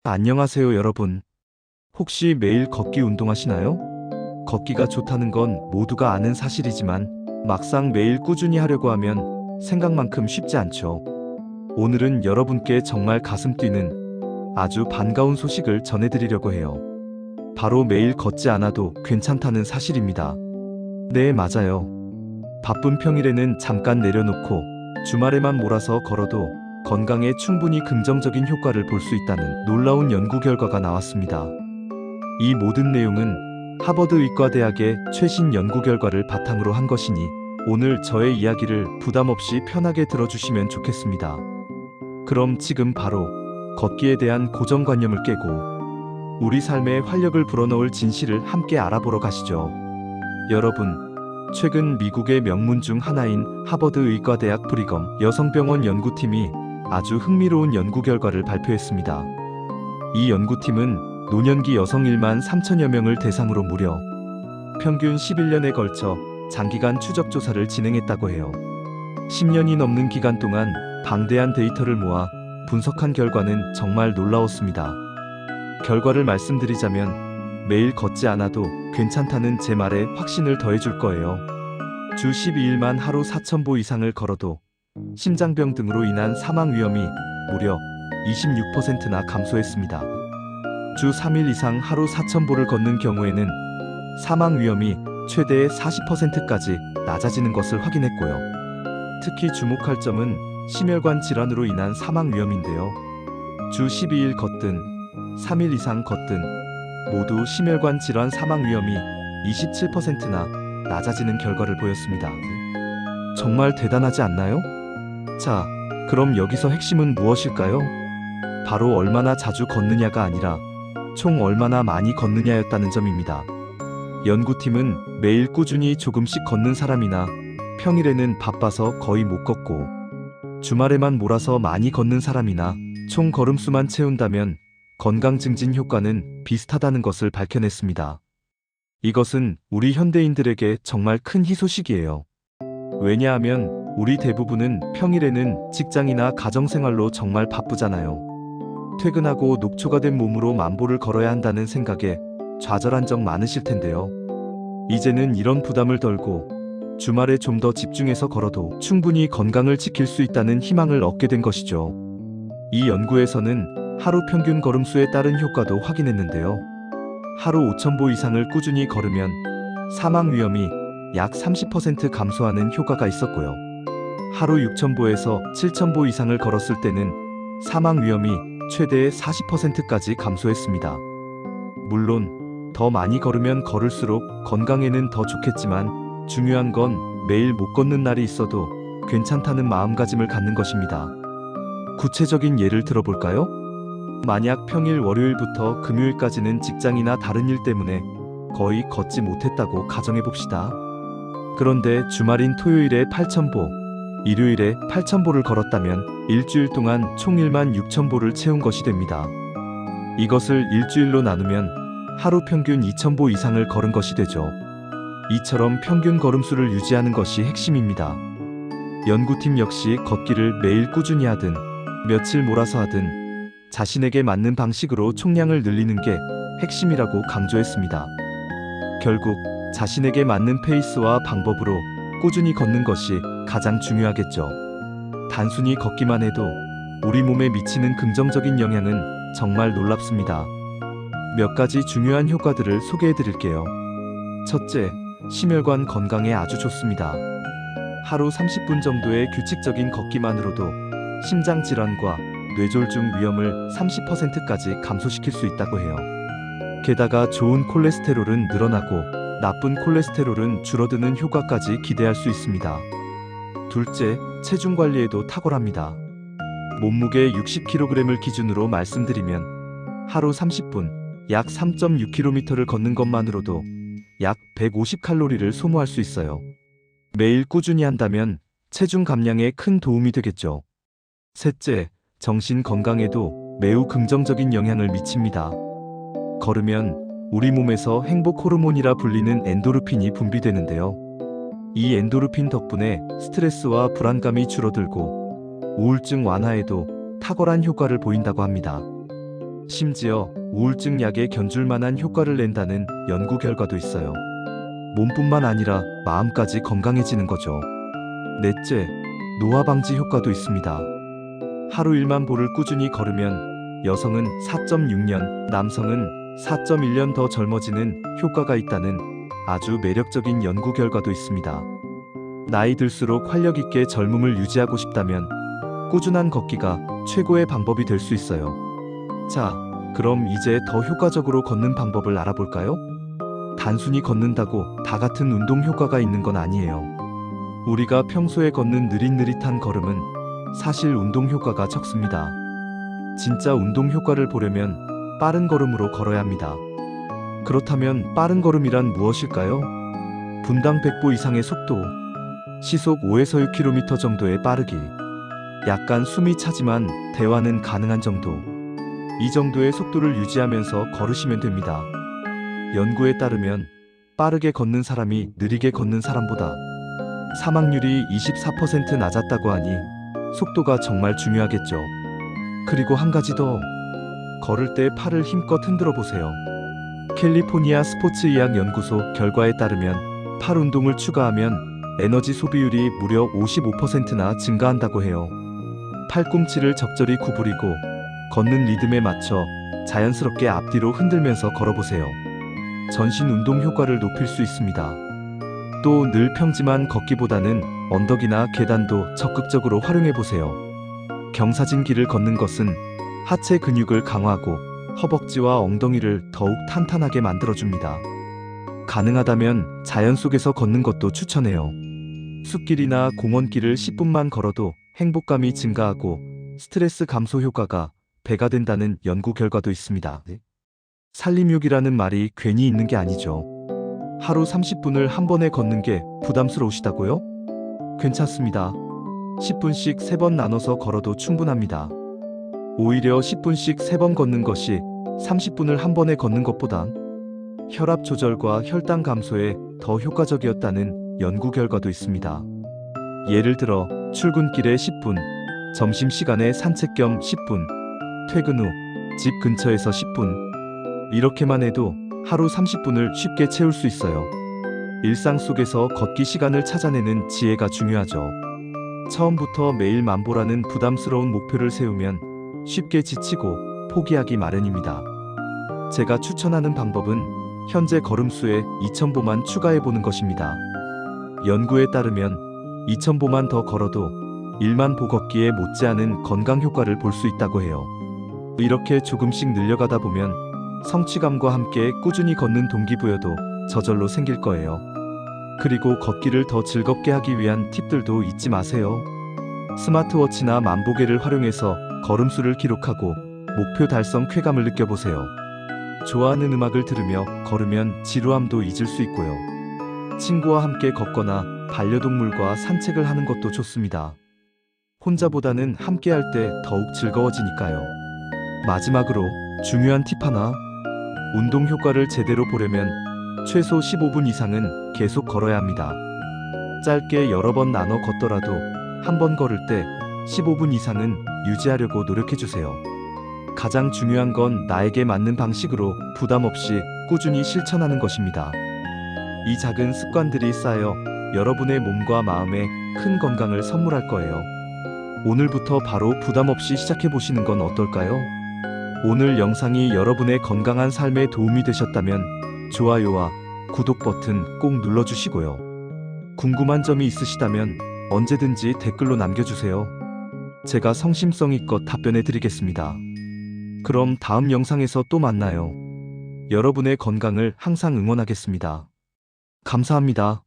안녕하세요, 여러분. 혹시 매일 걷기 운동하시나요? 걷기가 좋다는 건 모두가 아는 사실이지만 막상 매일 꾸준히 하려고 하면 생각만큼 쉽지 않죠. 오늘은 여러분께 정말 가슴 뛰는 아주 반가운 소식을 전해드리려고 해요. 바로 매일 걷지 않아도 괜찮다는 사실입니다. 네, 맞아요. 바쁜 평일에는 잠깐 내려놓고 주말에만 몰아서 걸어도 건강에 충분히 긍정적인 효과를 볼 수 있다는 놀라운 연구 결과가 나왔습니다. 이 모든 내용은 하버드 의과대학의 최신 연구 결과를 바탕으로 한 것이니 오늘 저의 이야기를 부담 없이 편하게 들어주시면 좋겠습니다. 그럼 지금 바로 걷기에 대한 고정관념을 깨고 우리 삶에 활력을 불어넣을 진실을 함께 알아보러 가시죠. 여러분, 최근 미국의 명문 중 하나인 하버드 의과대학 브리검 여성병원 연구팀이 아주 흥미로운 연구 결과를 발표했습니다. 이 연구팀은 노년기 여성 1만 3천여 명을 대상으로 무려 평균 11년에 걸쳐 장기간 추적 조사를 진행했다고 해요. 10년이 넘는 기간 동안 방대한 데이터를 모아 분석한 결과는 정말 놀라웠습니다. 결과를 말씀드리자면 매일 걷지 않아도 괜찮다는 제 말에 확신을 더해줄 거예요. 주 12일만 하루 4,000보 이상을 걸어도 심장병 등으로 인한 사망 위험이 무려 26%나 감소했습니다. 주 3일 이상 하루 4,000보를 걷는 경우에는 사망 위험이 최대 40%까지 낮아지는 것을 확인했고요. 특히 주목할 점은 심혈관 질환으로 인한 사망 위험인데요. 주 12일 걷든 3일 이상 걷든 모두 심혈관 질환 사망 위험이 27%나 낮아지는 결과를 보였습니다. 정말 대단하지 않나요? 자, 그럼 여기서 핵심은 무엇일까요? 바로 얼마나 자주 걷느냐가 아니라 총 얼마나 많이 걷느냐였다는 점입니다. 연구팀은 매일 꾸준히 조금씩 걷는 사람이나 평일에는 바빠서 거의 못 걷고 주말에만 몰아서 많이 걷는 사람이나 총 걸음수만 채운다면 건강 증진 효과는 비슷하다는 것을 밝혀냈습니다. 이것은 우리 현대인들에게 정말 큰 희소식이에요. 왜냐하면 우리 대부분은 평일에는 직장이나 가정생활로 정말 바쁘잖아요. 퇴근하고 녹초가 된 몸으로 만보를 걸어야 한다는 생각에 좌절한 적 많으실 텐데요. 이제는 이런 부담을 덜고 주말에 좀 더 집중해서 걸어도 충분히 건강을 지킬 수 있다는 희망을 얻게 된 것이죠. 이 연구에서는 하루 평균 걸음수에 따른 효과도 확인했는데요. 하루 5,000보 이상을 꾸준히 걸으면 사망 위험이 약 30% 감소하는 효과가 있었고요. 하루 6,000보에서 7,000보 이상을 걸었을 때는 사망 위험이 최대 40%까지 감소했습니다. 물론 더 많이 걸으면 걸을수록 건강에는 더 좋겠지만 중요한 건 매일 못 걷는 날이 있어도 괜찮다는 마음가짐을 갖는 것입니다. 구체적인 예를 들어볼까요? 만약 평일 월요일부터 금요일까지는 직장이나 다른 일 때문에 거의 걷지 못했다고 가정해봅시다. 그런데 주말인 토요일에 8,000보, 일요일에 8,000보를 걸었다면 일주일 동안 총 1만 6,000보를 채운 것이 됩니다. 이것을 일주일로 나누면 하루 평균 2,000보 이상을 걸은 것이 되죠. 이처럼 평균 걸음수를 유지하는 것이 핵심입니다. 연구팀 역시 걷기를 매일 꾸준히 하든 며칠 몰아서 하든 자신에게 맞는 방식으로 총량을 늘리는 게 핵심이라고 강조했습니다. 결국 자신에게 맞는 페이스와 방법으로 꾸준히 걷는 것이 가장 중요하겠죠. 단순히 걷기만 해도 우리 몸에 미치는 긍정적인 영향은 정말 놀랍습니다. 몇 가지 중요한 효과들을 소개해 드릴게요. 첫째, 심혈관 건강에 아주 좋습니다. 하루 30분 정도의 규칙적인 걷기만으로도 심장 질환과 뇌졸중 위험을 30%까지 감소시킬 수 있다고 해요. 게다가 좋은 콜레스테롤은 늘어나고 나쁜 콜레스테롤은 줄어드는 효과까지 기대할 수 있습니다. 둘째, 체중 관리에도 탁월합니다. 몸무게 60kg을 기준으로 말씀드리면 하루 30분, 약 3.6km를 걷는 것만으로도 약 150칼로리를 소모할 수 있어요. 매일 꾸준히 한다면 체중 감량에 큰 도움이 되겠죠. 셋째, 정신 건강에도 매우 긍정적인 영향을 미칩니다. 걸으면 우리 몸에서 행복 호르몬이라 불리는 엔도르핀이 분비되는데요. 이 엔도르핀 덕분에 스트레스와 불안감이 줄어들고 우울증 완화에도 탁월한 효과를 보인다고 합니다. 심지어 우울증 약에 견줄 만한 효과를 낸다는 연구 결과도 있어요. 몸뿐만 아니라 마음까지 건강해지는 거죠. 넷째, 노화 방지 효과도 있습니다. 하루 1만 보를 꾸준히 걸으면 여성은 4.6년, 남성은 4.1년 더 젊어지는 효과가 있다는 아주 매력적인 연구 결과도 있습니다. 나이 들수록 활력 있게 젊음을 유지하고 싶다면 꾸준한 걷기가 최고의 방법이 될 수 있어요. 자, 그럼 이제 더 효과적으로 걷는 방법을 알아볼까요? 단순히 걷는다고 다 같은 운동 효과가 있는 건 아니에요. 우리가 평소에 걷는 느릿느릿한 걸음은 사실 운동 효과가 적습니다. 진짜 운동 효과를 보려면 빠른 걸음으로 걸어야 합니다. 그렇다면 빠른 걸음이란 무엇일까요? 분당 100보 이상의 속도, 시속 5에서 6km 정도의 빠르기, 약간 숨이 차지만 대화는 가능한 정도. 이 정도의 속도를 유지하면서 걸으시면 됩니다. 연구에 따르면 빠르게 걷는 사람이 느리게 걷는 사람보다 사망률이 24% 낮았다고 하니 속도가 정말 중요하겠죠. 그리고 한 가지 더. 걸을 때 팔을 힘껏 흔들어 보세요. 캘리포니아 스포츠의학 연구소 결과에 따르면 팔 운동을 추가하면 에너지 소비율이 무려 55%나 증가한다고 해요. 팔꿈치를 적절히 구부리고 걷는 리듬에 맞춰 자연스럽게 앞뒤로 흔들면서 걸어보세요. 전신 운동 효과를 높일 수 있습니다. 또 늘 평지만 걷기보다는 언덕이나 계단도 적극적으로 활용해보세요. 경사진 길을 걷는 것은 하체 근육을 강화하고 허벅지와 엉덩이를 더욱 탄탄하게 만들어줍니다. 가능하다면 자연 속에서 걷는 것도 추천해요. 숲길이나 공원길을 10분만 걸어도 행복감이 증가하고 스트레스 감소 효과가 배가 된다는 연구 결과도 있습니다. 살림욕이라는 말이 괜히 있는 게 아니죠. 하루 30분을 한 번에 걷는 게 부담스러우시다고요? 괜찮습니다. 10분씩 3번 나눠서 걸어도 충분합니다. 오히려 10분씩 3번 걷는 것이 30분을 한 번에 걷는 것보다 혈압 조절과 혈당 감소에 더 효과적이었다는 연구 결과도 있습니다. 예를 들어 출근길에 10분, 점심시간에 산책 겸 10분, 퇴근 후 집 근처에서 10분, 이렇게만 해도 하루 30분을 쉽게 채울 수 있어요. 일상 속에서 걷기 시간을 찾아내는 지혜가 중요하죠. 처음부터 매일 만보라는 부담스러운 목표를 세우면 쉽게 지치고 포기하기 마련입니다. 제가 추천하는 방법은 현재 걸음수에 2000보만 추가해보는 것입니다. 연구에 따르면 2000보만 더 걸어도 1만 보 걷기에 못지않은 건강 효과를 볼 수 있다고 해요. 이렇게 조금씩 늘려가다 보면 성취감과 함께 꾸준히 걷는 동기부여도 저절로 생길 거예요. 그리고 걷기를 더 즐겁게 하기 위한 팁들도 잊지 마세요. 스마트워치나 만보계를 활용해서 걸음수를 기록하고 목표 달성 쾌감을 느껴보세요. 좋아하는 음악을 들으며 걸으면 지루함도 잊을 수 있고요. 친구와 함께 걷거나 반려동물과 산책을 하는 것도 좋습니다. 혼자보다는 함께 할 때 더욱 즐거워지니까요. 마지막으로 중요한 팁 하나. 운동 효과를 제대로 보려면 최소 15분 이상은 계속 걸어야 합니다. 짧게 여러 번 나눠 걷더라도 한 번 걸을 때 15분 이상은 유지하려고 노력해주세요. 가장 중요한 건 나에게 맞는 방식으로 부담 없이 꾸준히 실천하는 것입니다. 이 작은 습관들이 쌓여 여러분의 몸과 마음에 큰 건강을 선물할 거예요. 오늘부터 바로 부담 없이 시작해보시는 건 어떨까요? 오늘 영상이 여러분의 건강한 삶에 도움이 되셨다면 좋아요와 구독 버튼 꼭 눌러주시고요. 궁금한 점이 있으시다면 언제든지 댓글로 남겨주세요. 제가 성심성의껏 답변해 드리겠습니다. 그럼 다음 영상에서 또 만나요. 여러분의 건강을 항상 응원하겠습니다. 감사합니다.